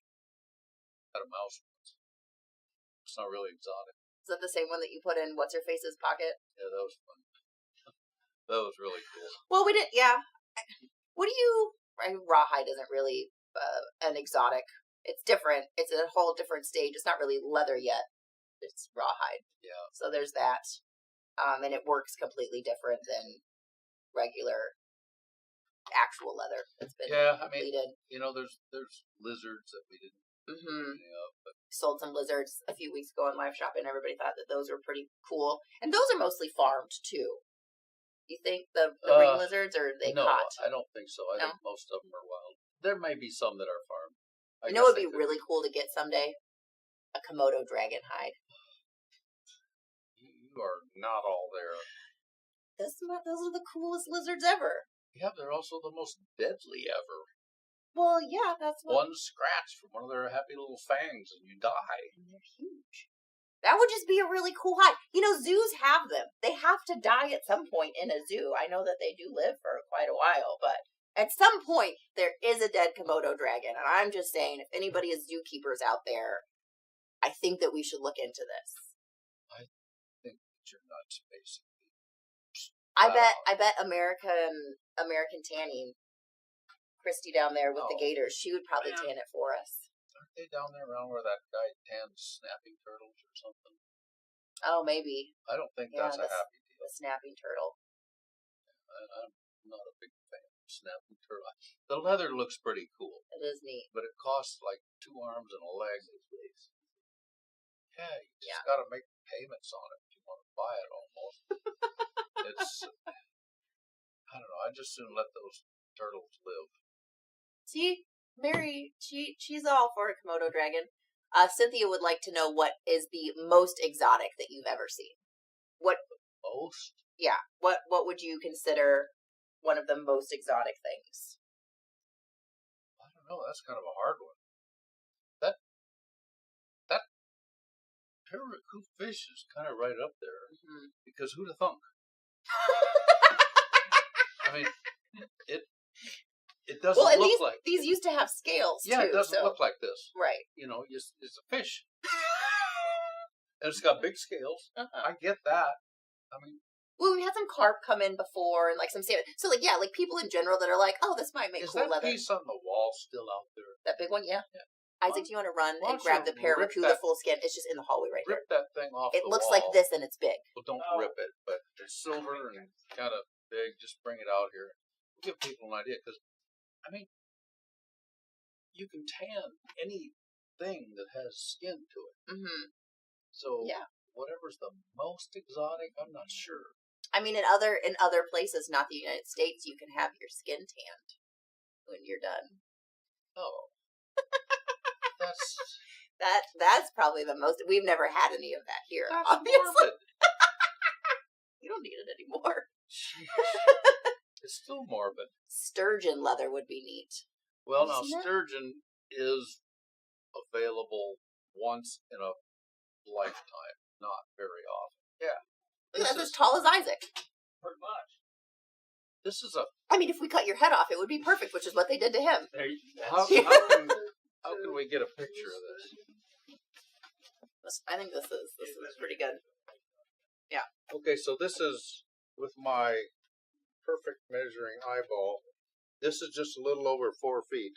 Had a mouse once. It's not really exotic. Is that the same one that you put in What's-Her-Face's pocket? Yeah, that was fun. That was really cool. Well, we did, yeah. What do you, rawhide isn't really an exotic. It's different. It's a whole different stage. It's not really leather yet. It's rawhide. Yeah. So there's that. And it works completely different than regular actual leather that's been completed. There's lizards that we didn't but sold some lizards a few weeks ago on live shopping. Everybody thought that those were pretty cool. And those are mostly farmed too. You think the ring lizards, or are they caught? No, I don't think so. I think most of them are wild. There may be some that are farmed. You know what would be really cool to get someday? A Komodo dragon hide. You are not all there. Those are the coolest lizards ever. Yeah, they're also the most deadly ever. Well, yeah, that's what... One scratch from one of their happy little fangs and you die. And they're huge. That would just be a really cool hide. Zoos have them. They have to die at some point in a zoo. I know that they do live for quite a while, but at some point, there is a dead Komodo dragon. And I'm just saying, if anybody is zookeepers out there, I think that we should look into this. I think that you're nuts, basically. I bet American Tanning, Christy down there with the gators, she would probably tan it for us. Aren't they down there around where that guy tans snapping turtles or something? Oh, maybe. I don't think that's a happy deal. The snapping turtle. I'm not a big fan of snapping turtle. The leather looks pretty cool. It is neat. But it costs like 2 arms and a leg. Yeah, you just got to make payments on it if you want to buy it almost. I don't know. I just soon let those turtles live. See, Mary, she's all for a Komodo dragon. Cynthia would like to know what is the most exotic that you've ever seen. What? Most? Yeah. What would you consider one of the most exotic things? I don't know. That's kind of a hard one. That Parakou fish is kind of right up there. Mm-hmm. Because who'd have thunk? I mean, it doesn't look like... These used to have scales, too. Yeah, it doesn't look like this. Right. It's a fish. And it's got big scales. I get that. I mean... Well, we had some carp come in before, and some salmon. So, people in general that are like, oh, this might make cool leather. Is that piece on the wall still out there? That big one, yeah. Isaac, do you want to run and grab the Parakou, the full skin? It's just in the hallway right there. Rip that thing off It looks like this, and it's big. Well, don't rip it, but it's silver and kind of big. Just bring it out here. Give people an idea, because, I mean, you can tan anything that has skin to it. Mm-hmm. So, whatever's the most exotic, I'm not sure. I mean, in other places, not the United States, you can have your skin tanned when you're done. Oh. That's probably the most. We've never had any of that here. That's obviously. You don't need it anymore. It's still morbid. Sturgeon leather would be neat. Well, now sturgeon is available once in a lifetime, not very often. Yeah. That's as tall as Isaac. Pretty much. This is a... I mean, if we cut your head off, it would be perfect, which is what they did to him. How can we get a picture of this? I think this is pretty good. Yeah. Okay, so this is with my perfect measuring eyeball. This is just a little over 4 feet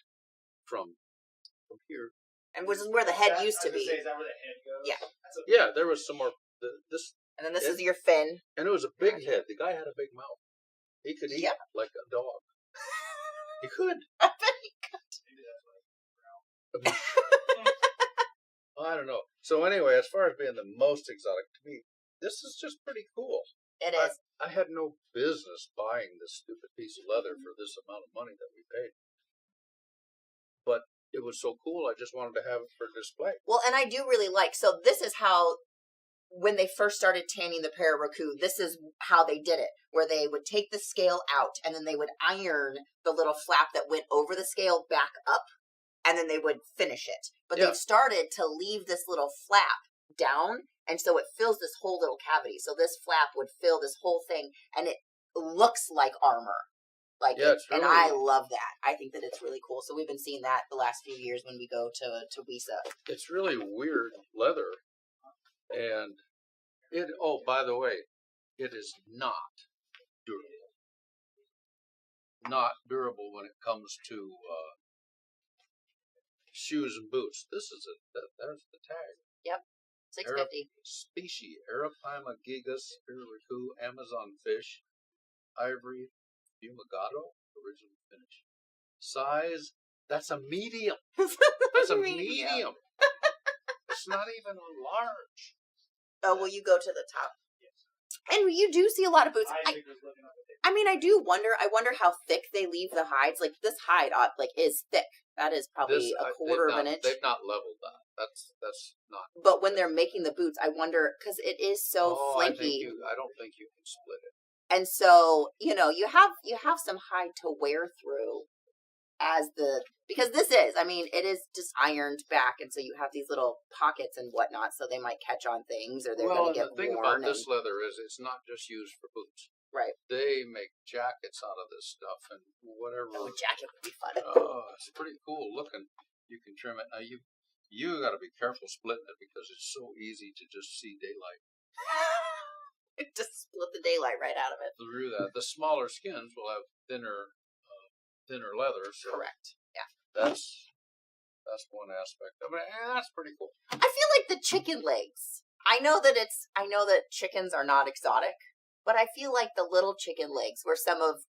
from here. And which is where the head used to be. Is that where the head goes? Yeah. Yeah, there was some more. And then this is your fin. And it was a big head. The guy had a big mouth. He could eat Yeah. like a dog. He could. I bet he I mean, I don't know. So anyway, as far as being the most exotic, to me, this is just pretty cool. It is. I had no business buying this stupid piece of leather for this amount of money that we paid. But it was so cool, I just wanted to have it for display. Well, and I do really like, so this is how, when they first started tanning the Pararuku, this is how they did it, where they would take the scale out and then they would iron the little flap that went over the scale back up, and then they would finish it. But Yeah. they've started to leave this little flap down, and so it fills this whole little cavity. So this flap would fill this whole thing, and it looks like armor. Like, Yeah, it's and really- I love that. I think that it's really cool. So we've been seeing that the last few years when we go to Wisa. It's really weird leather. And oh, by the way, it is not durable. Not durable when it comes to shoes and boots. This is there's the tag. $6.50. Species: Arapaima gigas, Pararuku, Amazon fish, ivory, fumigado, original finish. Size: that's a medium. That's a medium. It's not even a large. Oh, will you go to the top? And you do see a lot of boots. I mean, I do wonder. I wonder how thick they leave the hides. Like this hide, is thick. That is probably a quarter of an inch. They've not leveled that. That's not. But when they're making the boots, I wonder because it is so flaky. I don't think you can split it. And so you have some hide to wear through because it is just ironed back, and so you have these little pockets and whatnot, so they might catch on things or they're going to get the thing worn. about this leather is it's not just used for boots. Right. They make jackets out of this stuff and whatever. Oh, a jacket would be fun. Oh, it's pretty cool looking. You can trim it. Now you got to be careful splitting it because it's so easy to just see daylight Just split the daylight right out of it. through that. The smaller skins will have thinner leather. So Correct. Yeah. That's one aspect of it, and that's pretty cool. I feel like the chicken legs. I know that chickens are not exotic, but I feel like the little chicken legs were some of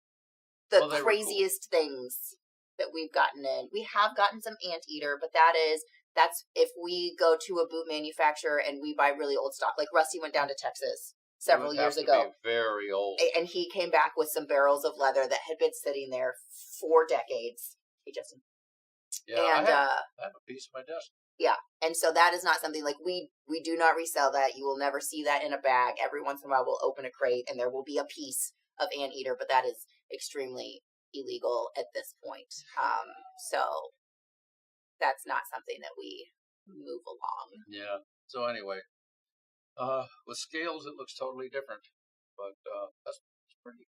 the Well, craziest things that we've gotten in. We have gotten some anteater, but that's if we go to a boot manufacturer and we buy really old stock. Like Rusty went down to Texas several years ago. Very old. And he came back with some barrels of leather that had been sitting there for decades. Hey, Justin. Yeah, And I have a piece of my desk. yeah, and so that is not something like we do not resell that. You will never see that in a bag. Every once in a while, we'll open a crate and there will be a piece of anteater, but that is extremely illegal at this point. So that's not something that we move along. Yeah. So anyway, with scales, it looks totally different, but that's pretty.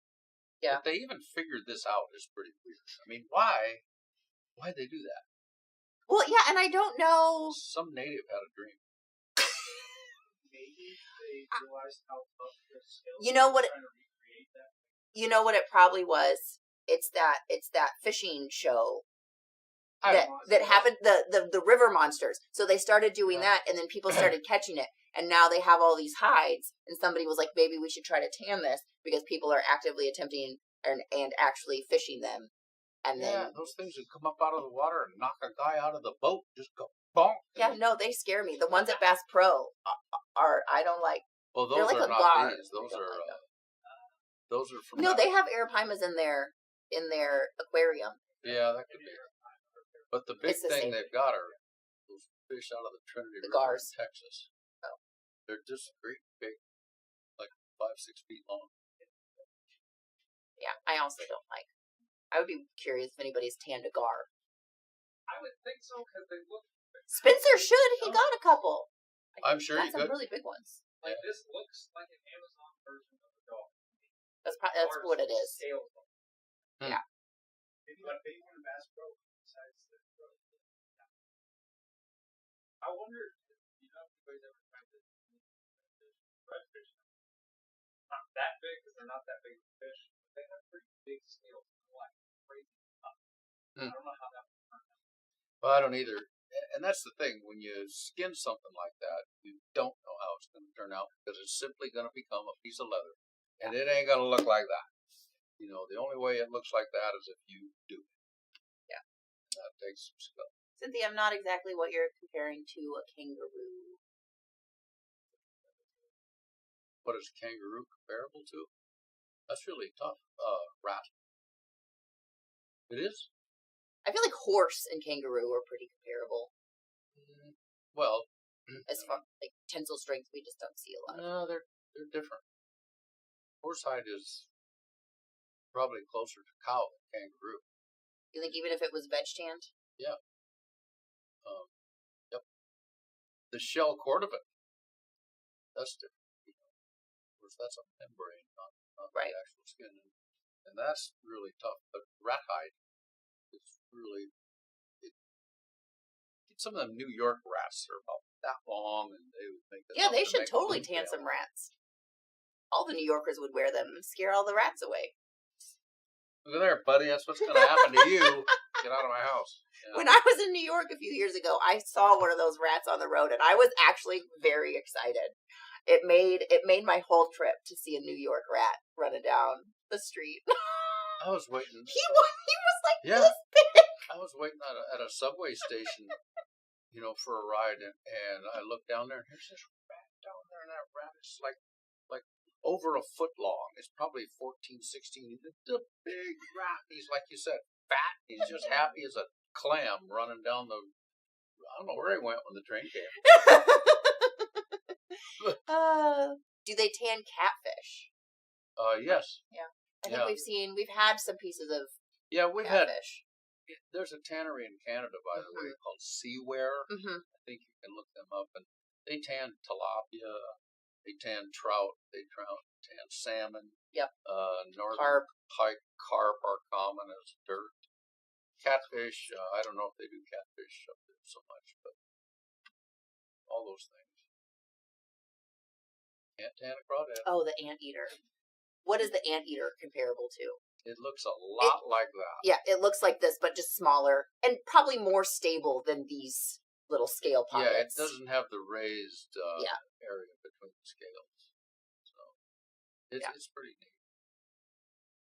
Yeah. But they even figured this out is pretty weird. I mean, why'd they do that? Well, yeah, and I don't know. Some native had a dream. Maybe they realized how tough their skills You know were what trying to recreate that. You know what it probably was? It's that fishing show that happened, the river monsters. So they started doing that, and then people started catching it, and now they have all these hides. And somebody was like, maybe we should try to tan this because people are actively attempting and actually fishing them. And then those things would come up out of the water and knock a guy out of the boat. Just go bonk. yeah, no, they scare me. The ones at Bass Pro are I don't like. Well, those they're like are a not gar. these. Those I don't are like them. those are from. No, they have Arapaimas in their aquarium. Yeah, that could be. But the big It's the thing same. they've got are those fish out of the Trinity The River gars. in Texas. Oh. They're just great big, like 5-6 feet long. Yeah, I also don't like. I would be curious if anybody's tanned a gar. I would think so because they look. Spencer should. He got a couple. I'm sure That's he some could. really big ones. Like this looks like an Amazon version of a dog. That's what it is. Scales. Yeah. Maybe a big one in Bass Pro besides the Pro. I wonder, if anybody's ever tried to redfish. Not that big because they're not that big of a fish. But they have pretty big scales. They're like crazy tough. I don't know how that would turn out. Well, I don't either. And that's the thing. When you skin something like that, you don't know how it's going to turn out because it's simply going to become a piece of leather. And it ain't going to look like that. The only way it looks like that is if you do it. Yeah. That takes some skill. Cynthia, I'm not exactly what you're comparing to a kangaroo. What is a kangaroo comparable to? That's really tough. Rat. It is? I feel like horse and kangaroo are pretty comparable. Well, As far like tensile strength, we just don't see a lot. no, they're different. Horsehide is probably closer to cow than kangaroo. You think even if it was veg tanned? Yeah. Yep. The shell cord of it. That's different. Of course, that's a membrane, not right. the actual skin, and that's really tough. But rat hide is really. Some of them New York rats are about that long, and they would make. Yeah, they should totally tan some rats. All the New Yorkers would wear them and scare all the rats away. Look at there, buddy. That's what's going to happen to you. Get out of my house. Yeah. When I was in New York a few years ago, I saw one of those rats on the road, and I was actually very excited. It made my whole trip to see a New York rat running down the street. I was waiting. He was like this big. I was waiting at a subway station, for a ride, and I looked down there, and here's this rat down there, and that rat is like over a foot long. It's probably 14, 16. He's a big rat. He's, like you said, fat. He's just happy as a clam running down the. I don't know where he went when the train came. Do they tan catfish? Yes. Yeah. I think we've had some pieces of catfish. There's a tannery in Canada, by the way, called Seaware. Mm-hmm. I think you can look them up, and they tan tilapia, they tan trout, they tan salmon. Yep. Northern pike carp are common as dirt. Catfish, I don't know if they do catfish up there so much, but all those things. Can't tan a crawdad. Oh, the anteater. What is the anteater comparable to? It looks a lot like that. Yeah, it looks like this, but just smaller and probably more stable than these little scale pockets. Yeah, it doesn't have the raised area between the scales. So it's pretty neat.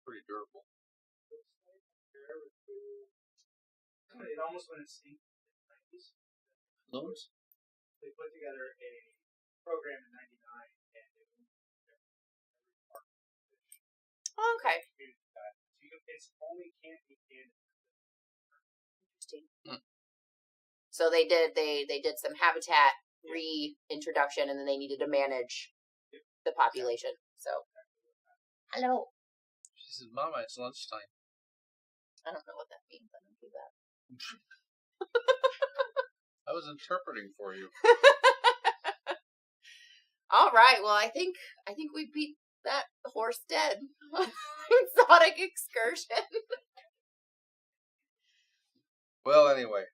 Pretty durable. It almost went extinct in the 90s. Looms? They put together a program in 99 and it went every part of the fish. Oh, okay. It's only can't be canned. Interesting. So they did some habitat reintroduction, and then they needed to manage the population. So, hello. She said, "Mama, it's lunchtime." I don't know what that means. I don't do that. I was interpreting for you. All right. Well, I think we beat that horse dead. Exotic excursion. Well, anyway.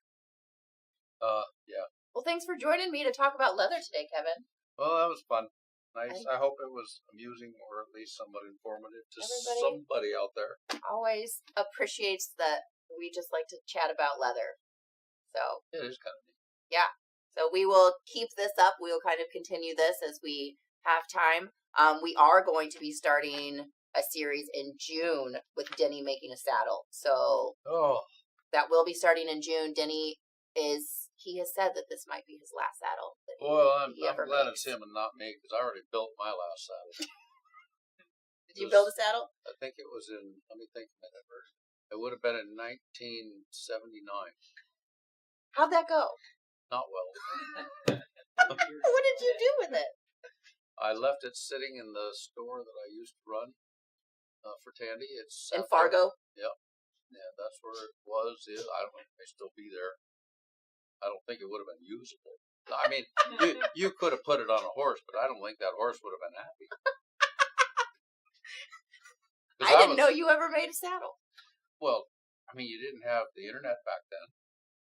Yeah. Well, thanks for joining me to talk about leather today, Kevin. Well, that was fun. Nice. I hope it was amusing or at least somewhat informative to somebody out there. Always appreciates that we just like to chat about leather. So it is kind of neat. Yeah. So we will keep this up. We will kind of continue this as we have time. We are going to be starting a series in June with Denny making a saddle. So that will be starting in June. Denny he has said that this might be his last saddle. I'm glad it's him and not me, because I already built my last saddle. Did you build a saddle? I think it was let me think a minute. It would have been in 1979. How'd that go? Not well. What did you do with it? I left it sitting in the store that I used to run for Tandy. It's in Fargo? Yep. Yeah, that's where it was. I don't know if it may still be there. I don't think it would have been usable. I mean, you could have put it on a horse, but I don't think that horse would have been happy. I didn't know you ever made a saddle. Well, I mean, you didn't have the internet back then.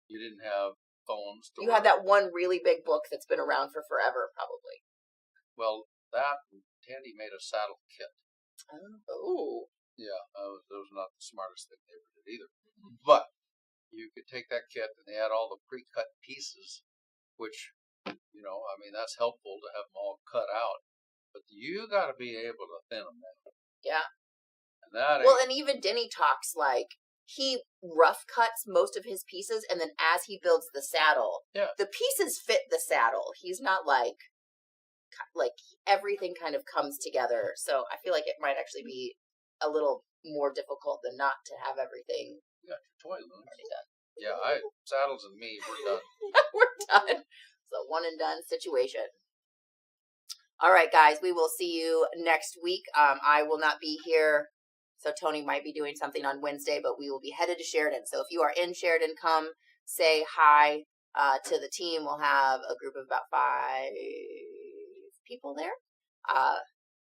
You didn't have phones. You had that one really big book that's been around for forever, probably. Well, Tandy made a saddle kit. Oh. Yeah, that was not the smartest thing they ever did either. But you could take that kit, and they had all the pre-cut pieces, which, I mean, that's helpful to have them all cut out. But you got to be able to thin them down. Yeah. And That ain't. Well, and even Denny talks like he rough cuts most of his pieces, and then as he builds the saddle, the pieces fit the saddle. He's not like everything kind of comes together. So I feel like it might actually be a little more difficult than not to have everything. You got your toy looms. Already done. Yeah, saddles and me, we're done. We're done. It's a one and done situation. All right, guys, we will see you next week. I will not be here, so Tony might be doing something on Wednesday, but we will be headed to Sheridan. So if you are in Sheridan, come say hi to the team. We'll have a group of about 5 people there,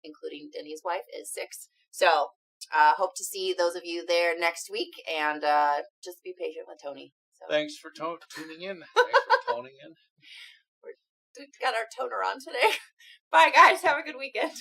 including Denny's wife is 6. So hope to see those of you there next week, and just be patient with Tony. So. Thanks for tuning in. Thanks for toning in. We've got our toner on today. Bye, guys. Have a good weekend.